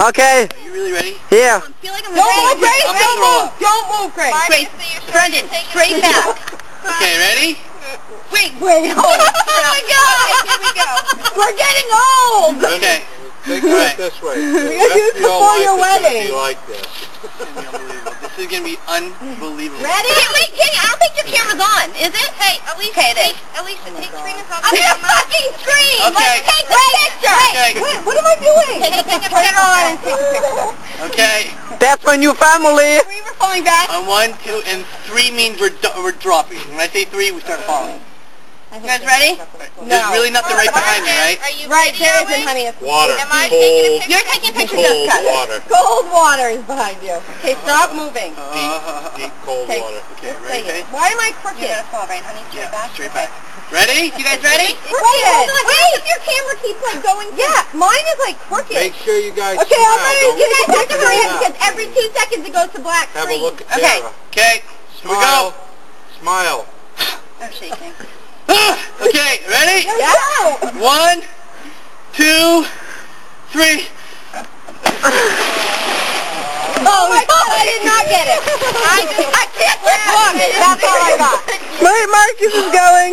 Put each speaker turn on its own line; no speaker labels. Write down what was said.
Okay.
Are you really ready?
Yeah.
Feel like I'm
Don't move, Grace!
I'm gonna throw up.
Don't move, Grace!
Grace, Brendan, straight back.
Okay, ready?
Wait.
Wait, hold on.
Oh my God! Here we go.
We're getting old!
Okay.
Think of it this way.
We're gonna do this before your wedding.
Be like this.
This is gonna be unbelievable. This is gonna be unbelievable.
Ready? Wait, Kitty, I don't think your camera's on, is it? Hey, Alicia, take Trina's off. I'm gonna fucking scream!
Okay.
Let's take the picture!
Okay.
Wait, what am I doing?
Take a
Turn it
picture.
on and take a picture.
Okay.
That's my new family.
We were falling back.
On 1, 2, and 3 means we're dropping. When I say 3, we start falling.
You guys ready?
There's really nothing right behind me, right?
Are you
Right,
ready,
there
Owen?
isn't, honey. It's
Water.
Am I taking a
Cold.
picture? You're taking a picture,
Cold
Jessica.
water.
cold water is behind you. Okay, stop moving.
Deep cold
Okay.
water.
Okay,
Say
ready?
it. Why am I
You're
crooked?
gonna fall, right, honey? Straight
Yeah,
back?
straight back. Ready?
You guys ready?
Wait, wait! Your camera keeps like going. Yeah, mine is like crooked.
Make sure you guys
Okay, I'm
smile.
ready.
Don't
You guys
look
have to
at
hurry
the
up
map.
because every 2 seconds it goes to black
Have a
screen.
look at
Okay.
Tara.
Okay. Here we go.
Smile.
I'm shaking.
Okay, ready?
Yeah.
1, 2, 3.
Oh my God, I did not get it. I can't. Look, that's all I got.
My Marcus is going.